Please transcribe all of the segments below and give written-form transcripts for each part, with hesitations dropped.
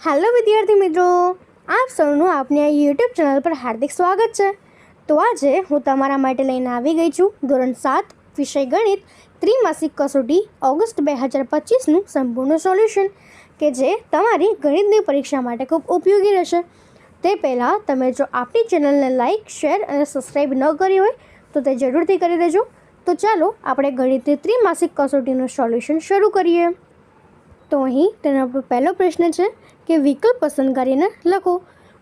Hello विद्यार्थी मित्रों, आप સૌનું આપની આ યુટ્યુબ ચેનલ પર હાર્દિક સ્વાગત છે। તો આજે હું તમારા માટે લઈને આવી ગઈ છું ધોરણ 7 વિષય ગણિત ત્રિમાસિક કસોટી ઓગસ્ટ 2025નું સંપૂર્ણ સોલ્યુશન કે જે તમારી ગણિતની પરીક્ષા માટે ખૂબ ઉપયોગી રહેશે। તે પહેલાં તમે જો આપણી ચેનલને લાઇક, શેર અને સબસ્ક્રાઈબ ન કરી હોય તો તે જરૂરથી કરી દેજો। તો ચાલો આપણે ગણિતની ત્રિમાસિક કસોટીનું સોલ્યુશન શરૂ કરીએ। તો અહીં તેનો પહેલો પ્રશ્ન છે કે વિકલ્પ પસંદ કરીને લખો।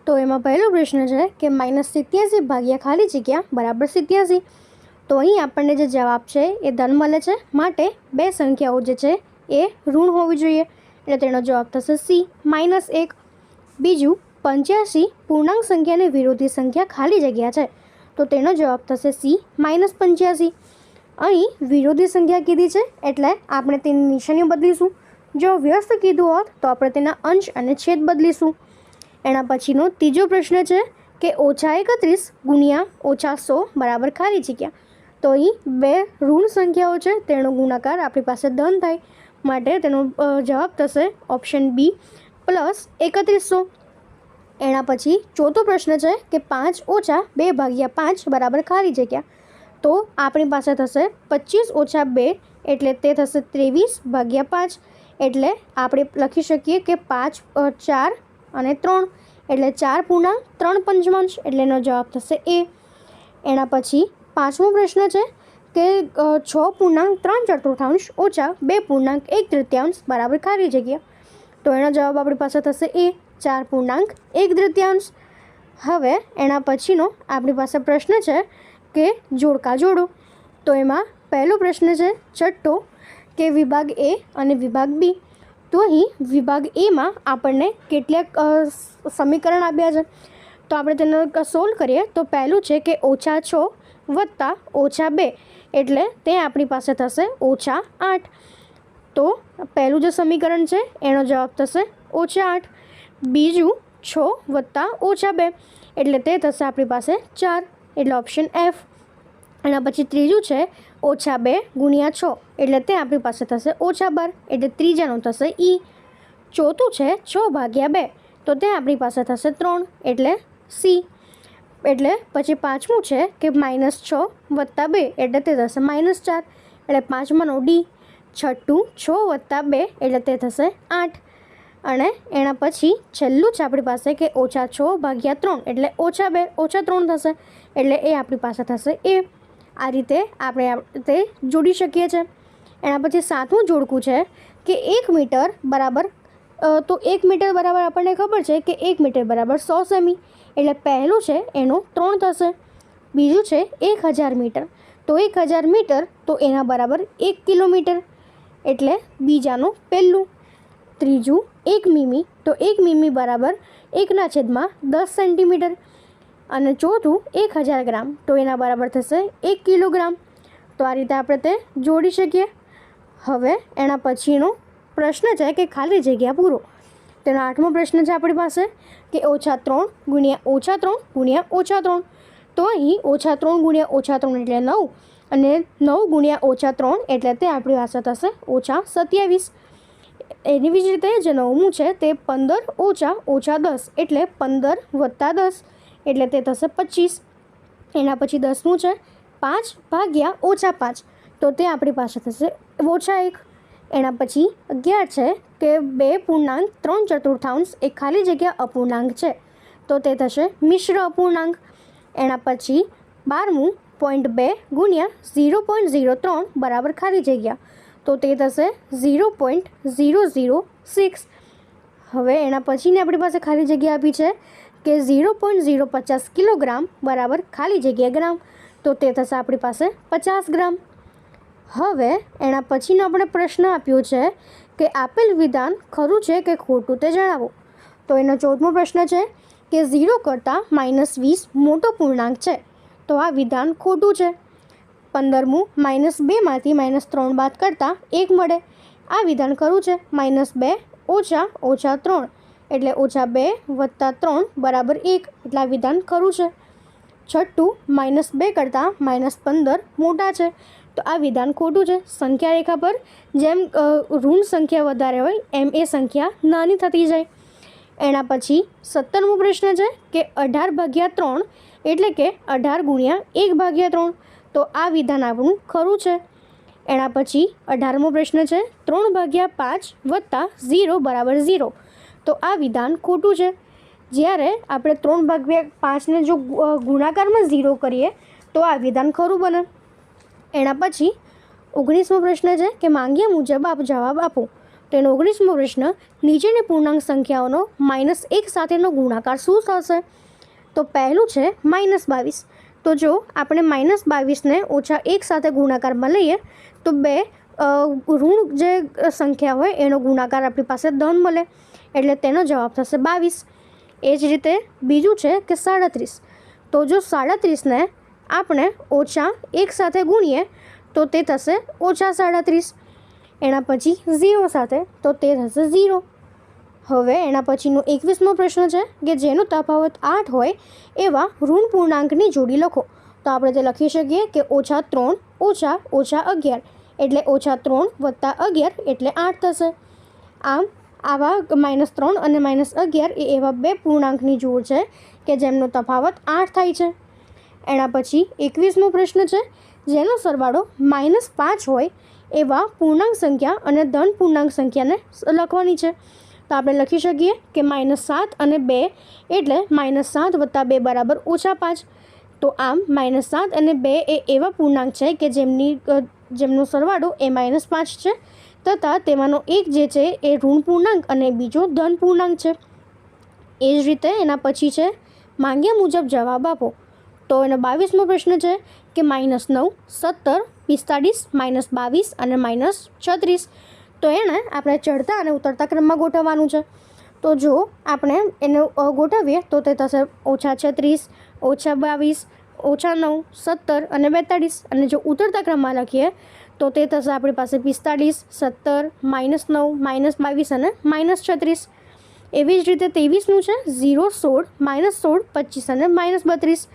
તો એમાં પહેલો પ્રશ્ન છે કે -87 ભાગ્યા ખાલી જગ્યા બરાબર 87। તો અહીં આપણને જે જવાબ છે એ ધન મળે છે, માટે બે સંખ્યાઓ જે છે એ ઋણ હોવી જોઈએ, એટલે તેનો જવાબ થશે સી -1। બીજું 85 પૂર્ણાંક સંખ્યાની વિરોધી સંખ્યા ખાલી જગ્યા છે, તો તેનો જવાબ થશે સી -85। અહીં વિરોધી સંખ્યા કીધી છે એટલે આપણે તેની નિશાની બદલીશું। જો વ્યસ્ત કીધું હોત તો આપણે તેના અંશ અને છેદ બદલીશું। એના પછીનો ત્રીજો પ્રશ્ન છે કે -31 ગુણ્યા -100 બરાબર ખાલી જગ્યા। તો અહીં બે ઋણ સંખ્યાઓ છે, તેનો ગુણાકાર આપણી પાસે ધન થાય, માટે તેનો જવાબ થશે ઓપ્શન બી +3100। એના પછી ચોથો પ્રશ્ન છે કે 5 - 2 ભાગ્યા 5 બરાબર ખાલી જગ્યા। તો આપણી પાસે થશે 25 - 2 એટલે તે થશે 23 ભાગ્યા 5, એટલે આપણે લખી શકીએ કે 5 4 અને 3 એટલે 4 પૂર્ણાંક 3 પંચમાંશ, એટલે એનો જવાબ થશે એ। એના પછી પાંચમો પ્રશ્ન છે કે 6 પૂર્ણાંક 3 ચતુર્થાંશ ઓછા 2 પૂર્ણાંક 1 તૃતીયાંશ બરાબર ખાલી જગ્યા। તો એનો જવાબ આપણી પાસે થશે એ 4 પૂર્ણાંક 1 તૃતીયાંશ। હવે એના પછીનો આપણી પાસે પ્રશ્ન છે કે જોડકા જોડો। તો એમાં પહેલો પ્રશ્ન છે છઠ્ઠો કે વિભાગ એ અને વિભાગ બી। તો અહીં વિભાગ એમાં આપણને કેટલાક સમીકરણ આપ્યા છે, તો આપણે તેને સોલ્વ કરીએ। તો પહેલું છે કે -6 વત્તા -2 એટલે તે આપણી પાસે થશે -8। તો પહેલું જે સમીકરણ છે એનો જવાબ થશે -8। બીજું 6 વત્તા -2 એટલે તે થશે આપણી પાસે 4, એટલે ઓપ્શન એફ। એના પછી ત્રીજું છે -2 ગુણ્યા 6 એટલે તે આપણી પાસે થશે -12, એટલે ત્રીજાનું થશે ઈ। ચોથું છે 6 ભાગ્યા 2 તો તે આપણી પાસે થશે 3, એટલે સી। એટલે પછી પાંચમું છે કે -6 વત્તા 2 એટલે તે થશે -4, એટલે પાંચમાનો ડી। છઠ્ઠું 6 વત્તા 2 એટલે તે થશે 8, અને એના પછી છેલ્લું છે આપણી પાસે કે -6 ભાગ્યા 3 એટલે -2 -3 થશે, એટલે એ આપણી પાસે થશે એ। આ રીતે આપણે તે જોડી શકીએ છીએ। એના પછી સાતમું જોડકું છે કે 1 મીટર બરાબર, તો 1 મીટર બરાબર આપણને ખબર છે કે 1 મીટર બરાબર 100 સેમી, એટલે પહેલું છે એનો 3 થશે। બીજું છે 1000 મીટર, તો 1000 મીટર તો એના બરાબર 1 કિલોમીટર, એટલે બીજાનું પહેલું। ત્રીજું 1 મીમી, તો 1 મીમી બરાબર 1/10 સેન્ટીમીટર, અને ચોથું 1000 ગ્રામ, તો એના બરાબર થશે 1 કિલોગ્રામ। તો આ રીતે આપણે તે જોડી શકીએ। હવે એના પછીનો પ્રશ્ન છે કે ખાલી જગ્યા પૂરો। તેનો આઠમો પ્રશ્ન છે આપણી પાસે કે -3 ગુણ્યા -3 ગુણ્યા -3। તો અહીં -3 ગુણ્યા -3 એટલે 9, અને 9 ગુણ્યા -3 એટલે તે આપણી પાસે થશે -27। એની જ રીતે જે નવમું છે તે 15 - -10 એટલે 15 વત્તા 10 એટલે તે થશે 25। એના પછી 10મું છે 5 ભાગ્યા -5 તો તે આપણી પાસે થશે -1। એના પછી 11 છે કે 2 પૂર્ણાંક 3 ચતુર્થાંશ એ ખાલી જગ્યા અપૂર્ણાંક છે, તો તે થશે મિશ્ર અપૂર્ણાંક। એના પછી 12મું 0.2 ગુણ્યા 0.03 બરાબર ખાલી જગ્યા, તો તે થશે 0.006। હવે એના પછીની આપણી પાસે ખાલી જગ્યા આપી છે કે 0.050 કિલોગ્રામ બરાબર ખાલી જગ્યા ગ્રામ, તો તે થશે આપણી પાસે 50 ગ્રામ। હવે એના પછીનો આપણે પ્રશ્ન આપ્યો છે કે આપેલ વિધાન ખરું છે કે ખોટું તે જણાવો। તો એનો 14મો પ્રશ્ન છે કે 0 કરતાં -20 મોટો પૂર્ણાંક છે, તો આ વિધાન ખોટું છે। 15મું -2 માંથી -3 બાદ કરતાં 1 મળે, આ વિધાન ખરું છે। -2 - -3 એટલે -2 વત્તા 3 બરાબર 1, એટલે આ વિધાન ખરું છે। છઠ્ઠું -2 કરતાં -15 મોટા છે, તો આ વિધાન ખોટું છે। સંખ્યા રેખા પર જેમ ઋણ સંખ્યા વધારે હોય એમ એ સંખ્યા નાની થતી જાય। એના પછી 17મો પ્રશ્ન છે કે 18/3 એટલે કે 18 × 1/3. તો આ વિધાન આપણું ખરું છે. એના પછી 18મો પ્રશ્ન છે 3/5 + 0 = 0. તો આ વિધાન ખોટું છે. જ્યારે આપણે 3/5ને જો ગુણાકારમાં 0 કરીએ તો આ વિધાન ખરું બને. એના પછી 19મો પ્રશ્ન છે કે માંગ્યા મુજબ આપ જવાબ આપો. તો એનો 19મો પ્રશ્ન નીચેની પૂર્ણાંક સંખ્યાઓનો -1 સાથેનો ગુણાકાર શું થશે? તો પહેલું છે -22. તો જો આપણે -22ને -1 સાથે ગુણાકારમાં લઈએ તો બે ઋણ જે સંખ્યા હોય એનો ગુણાકાર આપણી પાસે ધન મળે, એટલે તેનો જવાબ થશે 22. એ જ રીતે બીજું છે કે 37. તો જો 37ને આપણે -1 સાથે ગુણીએ તો તે થશે -37. એના પછી 0 સાથે તો તે થશે 0. હવે એના પછીનો 21મો પ્રશ્ન છે કે જેનો તફાવત 8 હોય એવા ઋણ પૂર્ણાંકની જોડી લખો. તો આપણે તે લખી શકીએ કે -3 -11 એટલે -3 + 11 એટલે 8 થશે. આમ આવા -3 અને -11 એ એવા બે પૂર્ણાંકની જોડ છે કે જેમનો તફાવત 8 થાય છે. એના પછી 21મો પ્રશ્ન છે જેનો સરવાળો -5 હોય એવા પૂર્ણાંક સંખ્યા અને ધન પૂર્ણાંક સંખ્યાને લખવાની છે. તો આપણે લખી શકીએ કે -7 અને 2 એટલે -7 + 2 = -5. તો આમ -7 અને 2 એ એવા પૂર્ણાંક છે કે જેમનો સરવાળો એ -5 છે, તથા તેમાંનો એક જે છે એ ઋણ પૂર્ણાંક અને બીજો ધન પૂર્ણાંક છે. એ જ રીતે એના પછી છે માંગ્યા મુજબ જવાબ આપો. તો એનો 22મો પ્રશ્ન છે કે -9, 17, 45, -22 અને -36. તો એને આપણે ચડતા અને ઉતરતા ક્રમમાં ગોઠવવાનું છે. તો જો આપણે એને ગોઠવીએ તો તે થશે -36, -22, -9, 17 અને 42. અને જો ઉતરતા ક્રમમાં લખીએ તો તે થશે આપણી પાસે 45, 17, -9, -22 અને -36. એવી જ રીતે 23નું છે 0, 16, -16, 25 અને -32.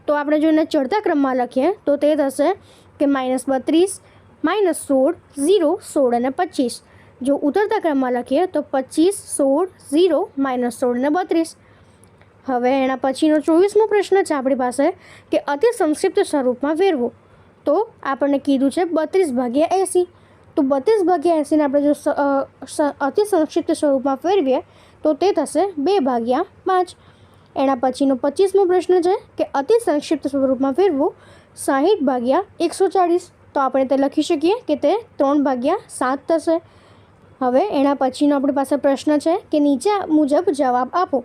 તો આપણે જો એને ચડતા ક્રમમાં લખીએ તો તે થશે કે -32, -16, 0, 16 અને 25. જો ઉતરતા ક્રમમાં લખીએ તો 25, 16, 0, -16 અને 32. હવે એના પછીનો 24મો પ્રશ્ન છે આપણી પાસે કે અતિ સંક્ષિપ્ત સ્વરૂપમાં ફેરવો. તો આપણને કીધું છે 32/80. તો 32/80ને આપણે જો અતિ સંક્ષિપ્ત સ્વરૂપમાં ફેરવીએ તો તે થશે 2/5. એના પછીનો 25મો પ્રશ્ન છે કે અતિ સંક્ષિપ્ત સ્વરૂપમાં ફેરવો 60/140. તો આપણે તે લખી શકીએ કે તે 3/7 થશે. હવે એના પછીનો આપણી પાસે પ્રશ્ન છે કે નીચે મુજબ જવાબ આપો.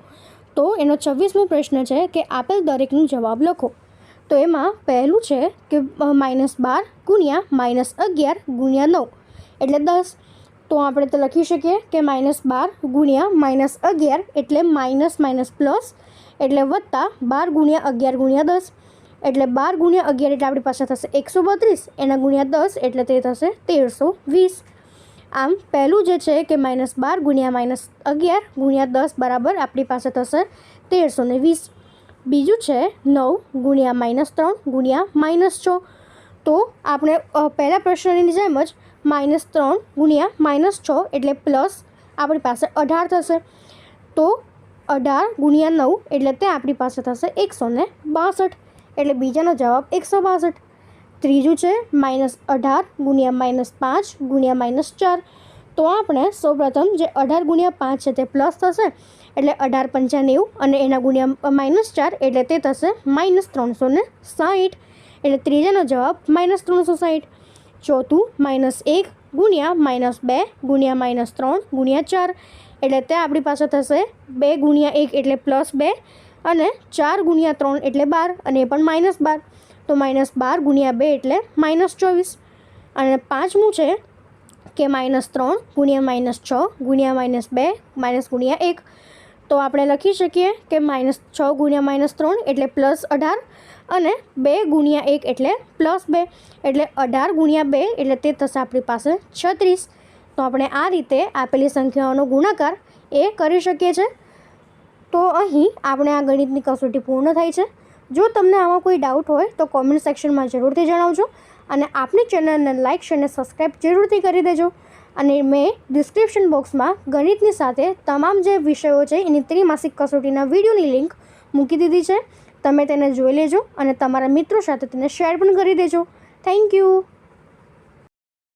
તો એનો 26મો પ્રશ્ન છે કે આપેલ દરેકનો જવાબ લખો. તો એમાં પહેલું છે કે -12 × -11 × 9 એટલે 10. તો આપણે તે લખી શકીએ કે -12 × -11 એટલે પ્લસ એટલે વત્તા 12 × 11 × 10 એટલે 12 × 11 એટલે આપણી પાસે થશે 132. એના × 10 એટલે તે થશે 1320. આમ પહેલું જે છે કે -12 × -11 × 10 બરાબર આપણી પાસે થશે 1320. બીજું છે 9 × -3 × -6. તો આપણે પહેલા પ્રશ્નની જેમ જ -3 × -6 એટલે પ્લસ આપણી પાસે 18 થશે. તો 18 × 9 એટલે તે આપણી પાસે થશે 162. એટલે બીજાનો જવાબ 162. ત્રીજું છે -18 × -5 × -4. તો આપણે સૌપ્રથમ જે 18 × 5 છે તે પ્લસ થશે એટલે 18 × 5 = 90 અને એના -4 એટલે તે થશે -360. એટલે ત્રીજાનો જવાબ -360. ચોથું -1 × -2 × -3 × 4 એટલે તે આપણી પાસે થશે 2 × 1 એટલે +2 અને 4 × 3 એટલે 12 અને એ પણ -12. તો -12 × 2 એટલે -24. અને પાંચમું છે કે -3 × -6 × -2 -1. તો આપણે લખી શકીએ કે -6 × -3 એટલે +18 અને 2 × 1 એટલે +2 એટલે 18 × 2 એટલે તે થશે આપણી પાસે 36. તો આપણે આ રીતે આપેલી સંખ્યાઓનો ગુણાકાર એ કરી શકીએ છીએ. તો અહીં આપણે આ ગણિતની કસોટી પૂર્ણ થાય છે. જો તમને આમાં કોઈ ડાઉટ હોય તો કોમેન્ટ સેક્શનમાં જરૂરથી જણાવજો અને આપણી ચેનલને લાઇક અને સબસ્ક્રાઈબ જરૂરથી કરી દેજો. અને મેં ડિસ્ક્રિપ્શન બોક્સમાં ગણિતની સાથે તમામ જે વિષયો છે એની ત્રિમાસિક કસોટીના વિડીયોની લિંક મૂકી દીધી છે. તમે તેને જોઈ લેજો અને તમારા મિત્રો સાથે તેને શેર પણ કરી દેજો. Thank you.